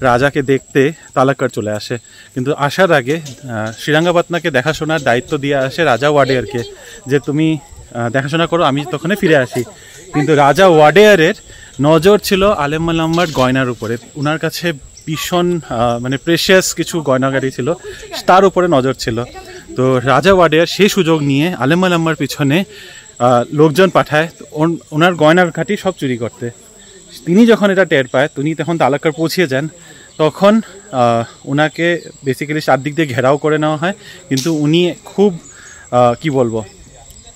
রাজাকে দেখতে তালুককাড চলে আসে, কিন্তু আসার আগে শ্রীরঙ্গপটনাকে দেখাশোনার দায়িত্ব দিয়ে আসে রাজা ওয়াডেয়ারকে, যে তুমি দেখাশোনা করো, আমি তখন ফিরে আসি। কিন্তু রাজা ওয়াডেয়ারের নজর ছিল আলেম্মালাম্মার গয়নার উপরে, ওনার কাছে ভীষণ মানে প্রেশিয়াস কিছু গয়নাগাড়ি ছিল, তার উপরে নজর ছিল। তো রাজা ওয়াডেয়ার সেই সুযোগ নিয়ে আলেম্মালাম্মার পিছনে লোকজন পাঠায় ওনার গয়নার ঘাঁটি সব চুরি করতে। তিনি যখন এটা টের পায়, তিনি তখন তালুককাড পৌঁছে যান। তখন ওনাকে বেসিক্যালি চারদিক দিয়ে ঘেরাও করে নেওয়া হয়, কিন্তু উনি খুব কি বলবো,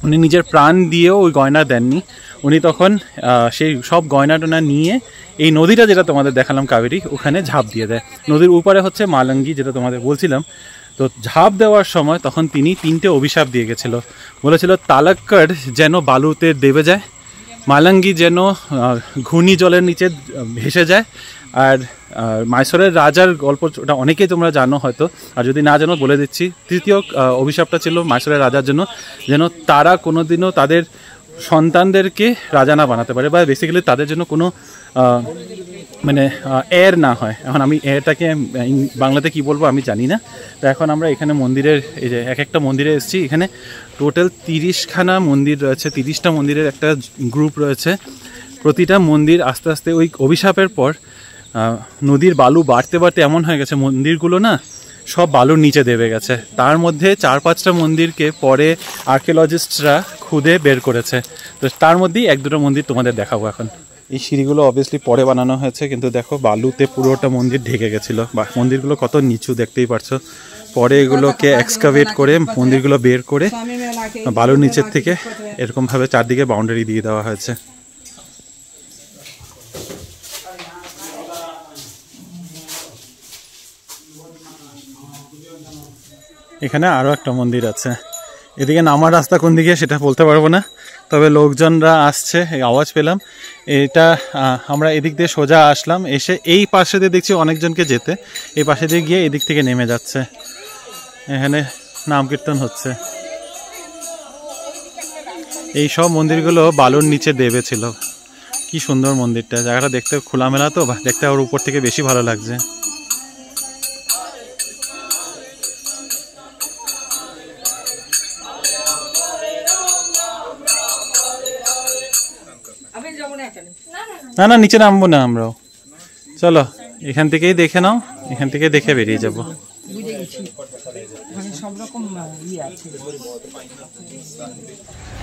উনি নিজের প্রাণ দিয়েও ওই গয়না দেননি। উনি তখন সেই সব গয়না টনা নিয়ে এই নদীটা, যেটা তোমাদের দেখালাম কাবেরী, ওখানে ঝাঁপ দিয়ে দেয়। নদীর উপরে হচ্ছে মালঙ্গি, যেটা তোমাদের বলছিলাম। তো ঝাঁপ দেওয়ার সময় তখন তিনি 3টে অভিশাপ দিয়ে গেছিল। বলেছিল তালুককাড যেন বালুতে দেবে যায়, মালঙ্গি যেন ঘূর্ণিজলের নিচে ভেসে যায়, আর মাইসোরের রাজার গল্প, ওটা অনেকেই তোমরা জানো হয়তো, আর যদি না জানো বলে দিচ্ছি। তৃতীয় অভিশাপটা ছিল মাইসোরের রাজার জন্য, যেন তারা কোনোদিনও তাদের সন্তানদেরকে রাজা না বানাতে পারে, বা বেসিক্যালি তাদের জন্য কোনো মানে এর না হয়। এখন আমি এরটাকে বাংলাতে কি বলবো আমি জানি না। তো এখন আমরা এখানে মন্দিরের, এই যে এক একটা মন্দিরে এসেছি, এখানে টোটাল 30খানা মন্দির রয়েছে, 30টা মন্দিরের একটা গ্রুপ রয়েছে। প্রতিটা মন্দির আস্তে আস্তে ওই অভিশাপের পর নদীর বালু বাড়তে বাড়তে এমন হয়ে গেছে মন্দিরগুলো না সব বালুর নিচে দেবে গেছে। তার মধ্যে 4-5টা মন্দিরকে পরে আর্কিওলজিস্টরা খুদে বের করেছে। তো তার মধ্যেই 1-2টো মন্দির তোমাদের দেখাবো এখন। এই সিঁড়িগুলো অবভিয়াসলি পরে বানানো হয়েছে, কিন্তু দেখো বালুতে পুরোটা মন্দির ঢেকে গেছিলো। বা মন্দিরগুলো কত নিচু দেখতেই পারছো। পরে এগুলোকে এক্সকাভেট করে মন্দিরগুলো বের করে বালুর নিচের থেকে এরকমভাবে চারদিকে বাউন্ডারি দিয়ে দেওয়া হয়েছে। এখানে আরও একটা মন্দির আছে। এদিকে নামার রাস্তা কোন দিকে সেটা বলতে পারবো না, তবে লোকজনরা আসছে, এই আওয়াজ পেলাম। এটা আমরা এদিক দিয়ে সোজা আসলাম, এসে এই পাশে দিয়ে দেখছি অনেকজনকে যেতে, এই পাশে দিয়ে গিয়ে এদিক থেকে নেমে যাচ্ছে। এখানে নাম কীর্তন হচ্ছে। এই সব মন্দিরগুলো বালুর নিচে দেবে ছিল। কি সুন্দর মন্দিরটা, জায়গাটা দেখতে খোলামেলা, তো দেখতে ওর উপর থেকে বেশি ভালো লাগছে। না না, নিচে নামবো না আমরাও, চলো এখান থেকেই দেখে নাও, এখান থেকে দেখে বেরিয়ে যাবো।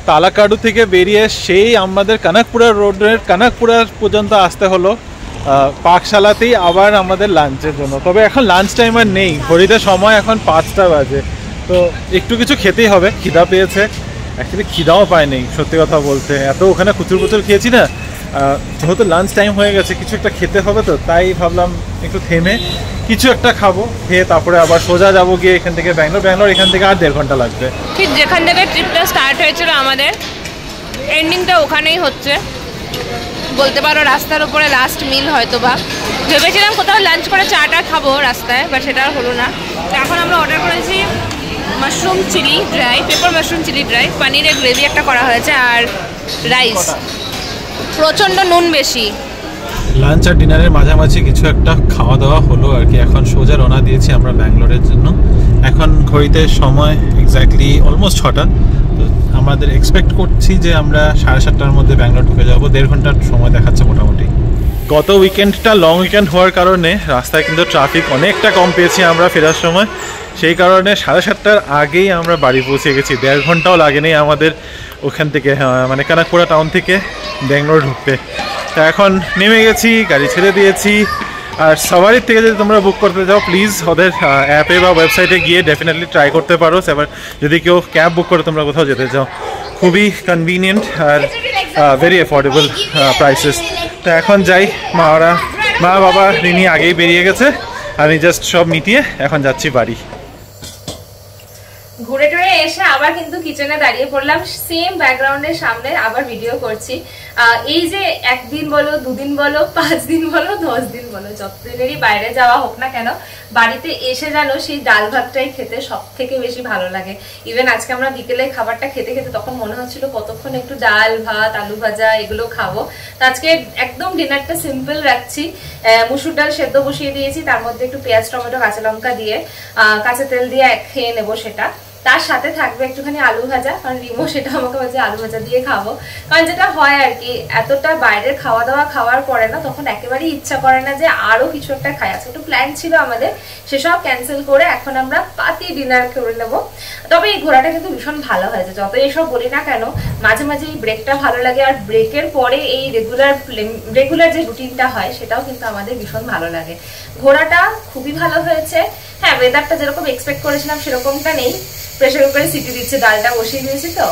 তালুককাড থেকে বেরিয়ে সেই আমাদের কনকপুরা রোডের কনকপুরা পর্যন্ত আসতে হলো পাকশালাতেই আবার আমাদের লাঞ্চের জন্য। তবে এখন লাঞ্চ টাইম আর নেই, ঘড়িতে সময় এখন 5টা বাজে, তো একটু কিছু খেতেই হবে। খিদা পেয়েছে, অ্যাকচুয়ালি খিদাও পায়নি সত্যি কথা বলতে, এত ওখানে কুচুর কুচুর খেয়েছি না। যেহেতু লাঞ্চ টাইম হয়ে গেছে, কিছু একটা খেতে হবে, তো তাই ভাবলাম একটু থেমে কিছু একটা খাবো, খেয়ে তারপরে আবার সোজা যাবো গিয়ে এখান থেকে ব্যাঙ্গালোর এখান থেকে আর 1.5 ঘন্টা লাগবে।
ঠিক যেখান থেকে ট্রিপটা স্টার্ট হয়েছিল আমাদের, এন্ডিংটা ওখানেই হচ্ছে বলতে পারো, রাস্তার উপরে লাস্ট মিল হয়তো বা। ভেবেছিলাম কোথাও লাঞ্চ করে চাটা খাবো রাস্তায়, বাট সেটা আর হলো না। তো এখন আমরা অর্ডার করেছি mushroom chilli dry, pepper mushroom chilli dry, পনিরের গ্রেভি একটা করা হয়েছে, আর রাইস। প্রচণ্ড নুন বেশি।
লাঞ্চ আর ডিনারের মাঝামাঝি কিছু একটা খাওয়া দাওয়া হলো আর কি। এখন সোজা রওনা দিয়েছি আমরা ব্যাঙ্গালোরের জন্য। এখন ঘড়িতে সময় এক্স্যাক্টলি অলমোস্ট 6টা। তো আমাদের এক্সপেক্ট করছি যে আমরা 7:30টার মধ্যে ব্যাঙ্গালোর ঢুকে যাবো। 1.5 ঘন্টার সময় দেখাচ্ছে মোটামুটি। গত উইকেন্ডটা লং উইকেন্ড হওয়ার কারণে রাস্তায় কিন্তু ট্রাফিক অনেকটা কম পেয়েছি আমরা ফেরার সময়। সেই কারণে 7:30টার আগেই আমরা বাড়ি পৌঁছে গেছি। 1.5 ঘন্টাও লাগেনি আমাদের ওখান থেকে, মানে কানাকপুরা টাউন থেকে ব্যাঙ্গালোর ঢুকতে। তা এখন নেমে গেছি, গাড়ি ছেড়ে দিয়েছি। আর সাভারির থেকে যদি তোমরা বুক করতে যাও, প্লিজ ওদের অ্যাপে বা ওয়েবসাইটে গিয়ে ডেফিনেটলি ট্রাই করতে পারো। এবার যদি কেউ ক্যাব বুক করে তোমরা কোথাও যেতে চাও, খুবই convenient are very affordable prices. তো এখন যাই, মা বাবা রিনি আগেই বেরিয়ে গেছে, আমি জাস্ট সব মিটিয়ে এখন যাচ্ছি বাড়ি। ঘুরে টুরে এসে আবার কিন্তু কিচেনে দাঁড়িয়ে পড়লাম, সেম ব্যাকগ্রাউন্ডের সামনে আবার ভিডিও করছি। এই যে 1 দিন বলো, 2 দিন বলো, 5 দিন বলো, 10 দিন বলো, যতদিনেরই বাইরে যাওয়া হোক না কেন, বাড়িতে এসে জানো সেই ডাল ভাতটাই খেতে সব থেকে বেশি ভালো লাগে। ইভেন আজকে আমরা বিকেলে খাবারটা খেতে খেতে তখন মনে হচ্ছিল কতক্ষণ একটু ডাল ভাত আলু ভাজা এগুলো খাবো। তো আজকে একদম ডিনারটা সিম্পল রাখছি। মুসুর ডাল সেদ্ধ বসিয়ে দিয়েছি, তার মধ্যে একটু পেঁয়াজ টমেটো কাঁচা লঙ্কা দিয়ে কাঁচা তেল দিয়ে খেয়ে নেবো সেটা। তার সাথে থাকবে একটুখানি আলু ভাজা, কারণ রিমো সেটা আমাকে বলছে আলু ভাজা দিয়ে খাবো। কারণ যেটা হয় আর কি, এতটা বাইরের খাওয়া দাওয়া খাওয়ার পরে না তখন একেবারেই ইচ্ছা করে না যে আরো কিছু একটা খাই। আজকে একটু প্ল্যান ছিল আমাদের, সেসব ক্যান্সেল করে এখন আমরা পাতি ডিনার করে নেবো। তবে এই ঘোরাটা কিন্তু ভীষণ ভালো হয়েছে, যত এসব বলি না কেন, মাঝে মাঝে এই ব্রেকটা ভালো লাগে। আর ব্রেকের পরে এই রেগুলার যে রুটিনটা হয় সেটাও কিন্তু আমাদের ভীষণ ভালো লাগে। ঘোরাটা খুবই ভালো হয়েছে। হ্যাঁ, ওয়েদারটা যেরকম এক্সপেক্ট করেছিলাম সেরকমটা নেই। প্রেসার কুকারে সিটি দিচ্ছে, ডালটা বসিয়ে দিয়েছি তো।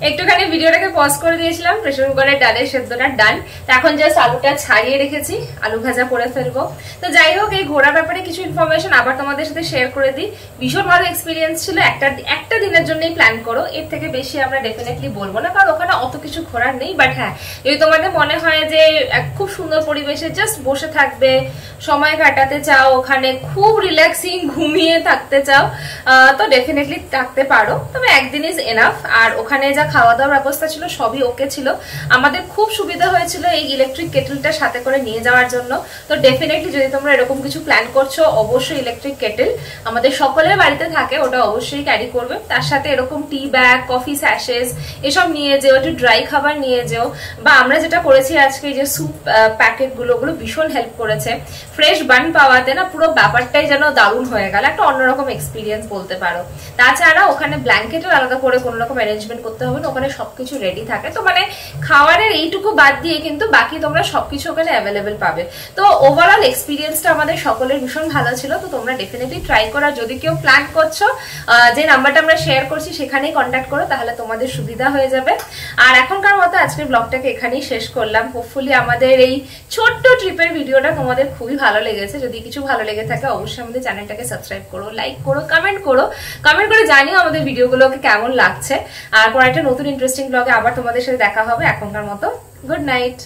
একটুখানি ভিডিওটাকে পজ করে দিয়েছিলাম, প্রেসার কুকারের ডালের সেদ্ধটা ডান। তো এখন জাস্ট আলুটা ছাড়িয়ে রেখেছি, আলু ভাজা করে ফেলবো। তো যাই হোক, এই ঘোরার ব্যাপারে কিছু ইনফরমেশন আবার তোমাদের সাথে শেয়ার করে দিই। ভীষণ ভালো এক্সপিরিয়েন্স ছিল। একটা দিনের জন্যই প্ল্যান করো, এর থেকে বেশি আমরা ডেফিনেটলি বলবো না, কারণ ওখানে অত কিছু ঘোরার নেই। বাট হ্যাঁ, যদি তোমাদের মনে হয় যে খুব সুন্দর পরিবেশে জাস্ট বসে থাকবে, সময় কাটাতে চাও, ওখানে খুব রিল্যাক্সিং ঘুমিয়ে থাকতে চাও, তো ডেফিনেটলি থাকতে পারো। তবে একদিন ইজ এনাফ। আর ওখানে যা খাওয়া দাওয়ার ব্যবস্থা ছিল সবই ওকে ছিল। আমাদের খুব সুবিধা হয়েছিল এই ইলেকট্রিক কেটেলটা সাথে করে নিয়ে যাওয়ার জন্য। তো ডেফিনেটলি যদি তোমরা এরকম কিছু প্ল্যান করছো, অবশ্যই ইলেকট্রিক কেটেল আমাদের সকলের বাড়িতে থাকে, ওটা অবশ্যই ক্যারি করবে। তার সাথে এরকম টি ব্যাগ, কফি স্যাশেস এসব নিয়ে যেও, একটু ড্রাই খাবার নিয়ে যেও। বা আমরা যেটা করেছি আজকে, যে স্যুপ প্যাকেট গুলো ভীষণ হেল্প করেছে। ফ্রেশ বান পাওয়াতে না পুরো ব্যাপারটাই যেন দারুণ হয়ে গেল, একটা অন্যরকম এক্সপিরিয়েন্স বলতে পারো। তাছাড়া ওখানে ব্ল্যাঙ্কেটের আলাদা করে কোনো রকম অ্যারেঞ্জমেন্ট করতে হবে না, ওখানে সবকিছু রেডি থাকে। তো মানে খাওয়ারের এইটুকু বাদ দিয়ে কিন্তু বাকি তোমরা সবকিছু ওখানে অ্যাভেলেবেল পাবে। তো ওভারঅল এক্সপিরিয়েন্সটা আমাদের সকলের ভীষণ ভালো ছিল। তো তোমরা ডেফিনেটলি ট্রাই করো। যদি কেউ প্ল্যান করছো, যে নাম্বারটা আমরা শেয়ার করছি সেখানেই কন্ট্যাক্ট করো, তাহলে তোমাদের সুবিধা হয়ে যাবে। আর এখনকার মতো আজকের ব্লগটাকে এখানেই শেষ করলাম। হোপফুলি আমাদের এই ছোট্ট ট্রিপের ভিডিওটা তোমাদের খুবই ভালো লেগেছে। যদি কিছু ভালো লেগে থাকে অবশ্যই আমাদের চ্যানেলটাকে সাবস্ক্রাইব করো, লাইক করো, কমেন্ট করে জানিও আমাদের ভিডিওগুলোকে কেমন লাগছে। আর পরে একটা নতুন ইন্টারেস্টিং ব্লগে আবার তোমাদের সাথে দেখা হবে। এখনকার মতো গুড নাইট।